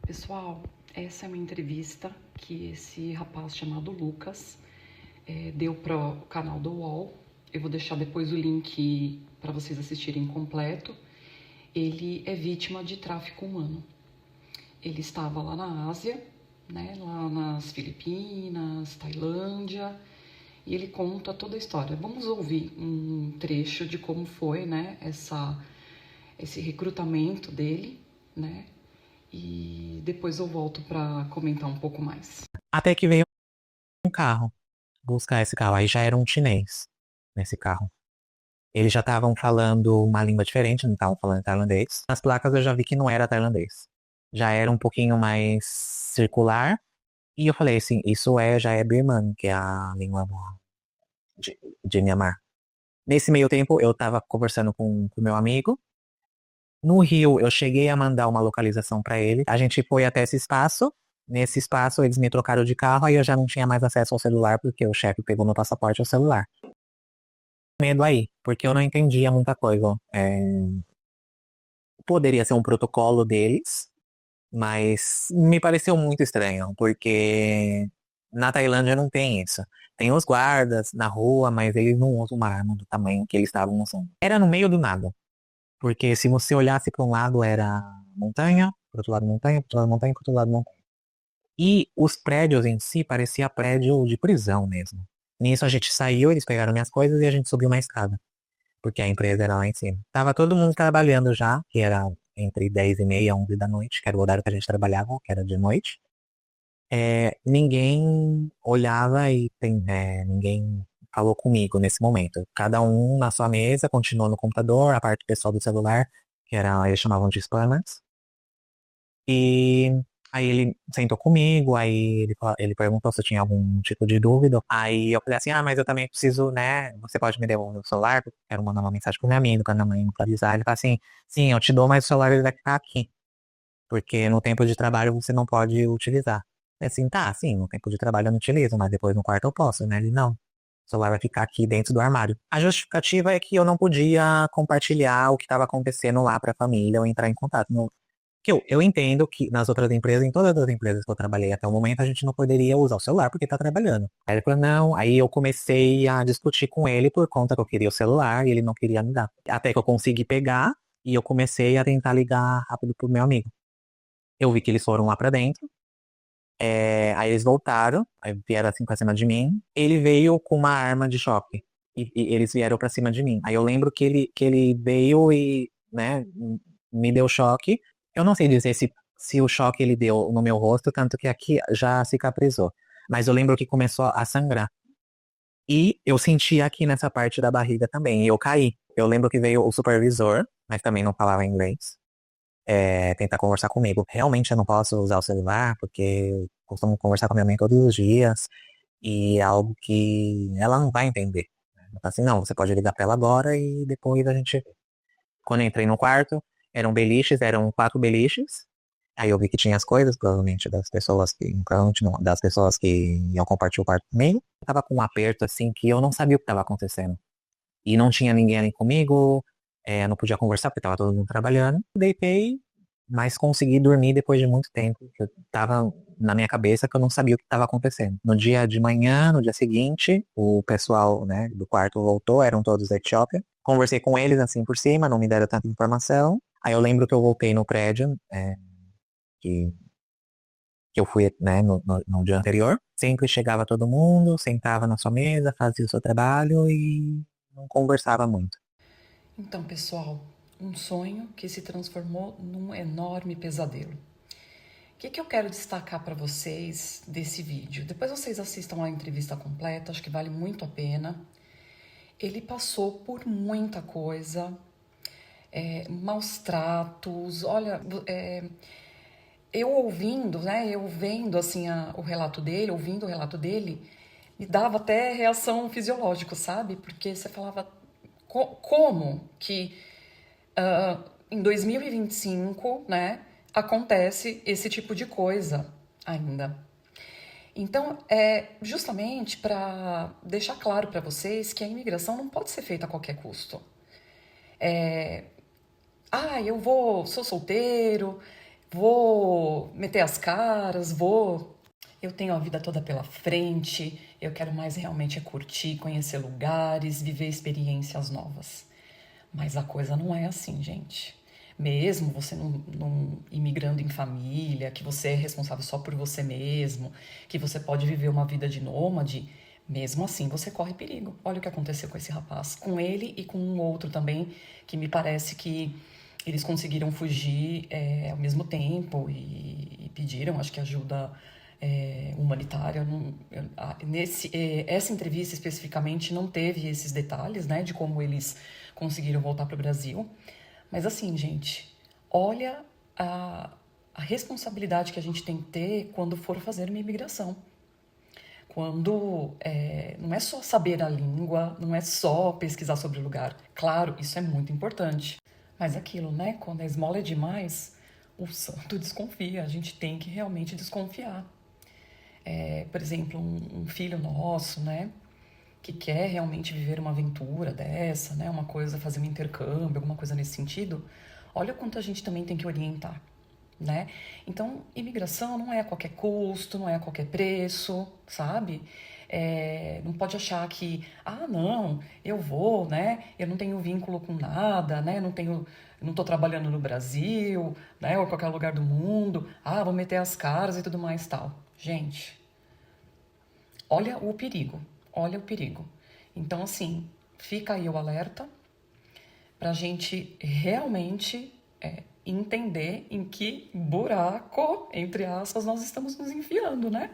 Pessoal, essa é uma entrevista que esse rapaz chamado Lucas deu para o canal do UOL. Eu vou deixar depois o link para vocês assistirem completo. Ele é vítima de tráfico humano. Ele estava lá na Ásia, né, lá nas Filipinas, Tailândia, e ele conta toda a história. Vamos ouvir um trecho de como foi, né, esse recrutamento dele, né? E depois eu volto para comentar um pouco mais. Até que veio um carro buscar esse carro. Aí já era um chinês nesse carro. Eles já estavam falando uma língua diferente, não estavam falando tailandês. Nas placas eu já vi que não era tailandês. Já era um pouquinho mais circular. E eu falei assim, já é birmano, que é a língua de Myanmar. Nesse meio tempo eu estava conversando com meu amigo. No Rio eu cheguei a mandar uma localização para ele. A gente foi até esse espaço. Nesse espaço eles me trocaram de carro, aí eu já não tinha mais acesso ao celular porque o chefe pegou meu passaporte e o celular. Medo aí, porque eu não entendia muita coisa. Poderia ser um protocolo deles, mas me pareceu muito estranho, porque na Tailândia não tem isso. Tem os guardas na rua, mas eles não usam uma arma do tamanho que eles estavam usando. Era no meio do nada, porque se você olhasse para um lado era montanha, para outro lado montanha, para outro lado montanha, para outro lado montanha. E os prédios em si parecia prédio de prisão mesmo. Nisso a gente saiu, eles pegaram minhas coisas e a gente subiu uma escada, porque a empresa era lá em cima. Tava todo mundo trabalhando já, que era entre 10 e meia, 11 da noite, que era o horário que a gente trabalhava, que era de noite. Ninguém olhava ninguém falou comigo nesse momento. Cada um na sua mesa, continuou no computador, a parte pessoal do celular, eles chamavam de spammers. E aí ele sentou comigo, aí ele perguntou se eu tinha algum tipo de dúvida. Aí eu falei assim, mas eu também preciso, né? Você pode me devolver o celular? Porque eu quero mandar uma mensagem pro meu amigo, pra minha mãe localizar. Ele falou assim, sim, eu te dou, mas o celular ele vai ficar aqui. Porque no tempo de trabalho você não pode utilizar. Eu falei assim, tá, sim, no tempo de trabalho eu não utilizo, mas depois no quarto eu posso, né? Ele, não. O celular vai ficar aqui dentro do armário. A justificativa é que eu não podia compartilhar o que estava acontecendo lá para a família ou entrar em contato. Que eu entendo que nas outras empresas, em todas as empresas que eu trabalhei até o momento, a gente não poderia usar o celular porque tá trabalhando. Aí ele falou, não. Aí eu comecei a discutir com ele por conta que eu queria o celular e ele não queria me dar. Até que eu consegui pegar e eu comecei a tentar ligar rápido pro meu amigo. Eu vi que eles foram lá pra dentro. Aí eles voltaram, aí vieram assim pra cima de mim. Ele veio com uma arma de choque. E eles vieram pra cima de mim. Aí eu lembro que ele veio e, né, me deu choque. Eu não sei dizer se o choque ele deu no meu rosto, tanto que aqui já cicatrizou. Mas eu lembro que começou a sangrar. E eu senti aqui nessa parte da barriga também. E eu caí. Eu lembro que veio o supervisor, mas também não falava inglês, tentar conversar comigo. Realmente eu não posso usar o celular, porque eu costumo conversar com a minha mãe todos os dias. E é algo que ela não vai entender. Ela fala assim, não, você pode ligar pra ela agora e depois a gente. Quando eu entrei no quarto, eram 4 beliches. Aí eu vi que tinha as coisas, provavelmente provavelmente não, das pessoas que iam compartilhar o quarto comigo. Eu tava com um aperto assim que eu não sabia o que estava acontecendo. E não tinha ninguém ali comigo, eu não podia conversar porque tava todo mundo trabalhando. Deitei, mas consegui dormir depois de muito tempo. Eu tava na minha cabeça que eu não sabia o que estava acontecendo. No dia de manhã, no dia seguinte, o pessoal, né, do quarto voltou, eram todos da Etiópia. Conversei com eles assim por cima, não me deram tanta informação. Aí eu lembro que eu voltei no prédio, que, que eu fui, né, no dia anterior. Sempre chegava todo mundo, sentava na sua mesa, fazia o seu trabalho e não conversava muito. Então, pessoal, um sonho que se transformou num enorme pesadelo. O que eu quero destacar para vocês desse vídeo? Depois vocês assistam a entrevista completa, acho que vale muito a pena. Ele passou por muita coisa, maus tratos. Olha, eu ouvindo, né? Eu vendo assim o relato dele, ouvindo o relato dele, me dava até reação fisiológica, sabe? Porque você falava como que em 2025, né, acontece esse tipo de coisa ainda. Então, é justamente para deixar claro para vocês que a imigração não pode ser feita a qualquer custo. Eu sou solteiro, vou meter as caras, vou. Eu tenho a vida toda pela frente, eu quero mais realmente é curtir, conhecer lugares, viver experiências novas. Mas a coisa não é assim, gente. Mesmo você não imigrando em família, que você é responsável só por você mesmo, que você pode viver uma vida de nômade, mesmo assim você corre perigo. Olha o que aconteceu com esse rapaz, com ele e com um outro também, que me parece que eles conseguiram fugir ao mesmo tempo e pediram, acho que ajuda humanitária. Essa entrevista especificamente não teve esses detalhes, né, de como eles conseguiram voltar para o Brasil. Mas assim, gente, olha a, a responsabilidade que a gente tem que ter quando for fazer uma imigração. Quando não é só saber a língua, não é só pesquisar sobre o lugar. Claro, isso é muito importante. Mas aquilo, né? Quando a esmola é demais, o santo desconfia. A gente tem que realmente desconfiar. Por exemplo, um filho nosso, né? Que quer realmente viver uma aventura dessa, né? Uma coisa, fazer um intercâmbio, alguma coisa nesse sentido. Olha o quanto a gente também tem que orientar, né? Então, imigração não é a qualquer custo, não é a qualquer preço, sabe? Não pode achar que, não, eu vou, né? Eu não tenho vínculo com nada, né? Não tô trabalhando no Brasil, né? Ou em qualquer lugar do mundo. Vou meter as caras e tudo mais tal. Gente, olha o perigo, olha o perigo. Então, assim, fica aí o alerta para a gente realmente entender em que buraco, entre aspas, nós estamos nos enfiando, né?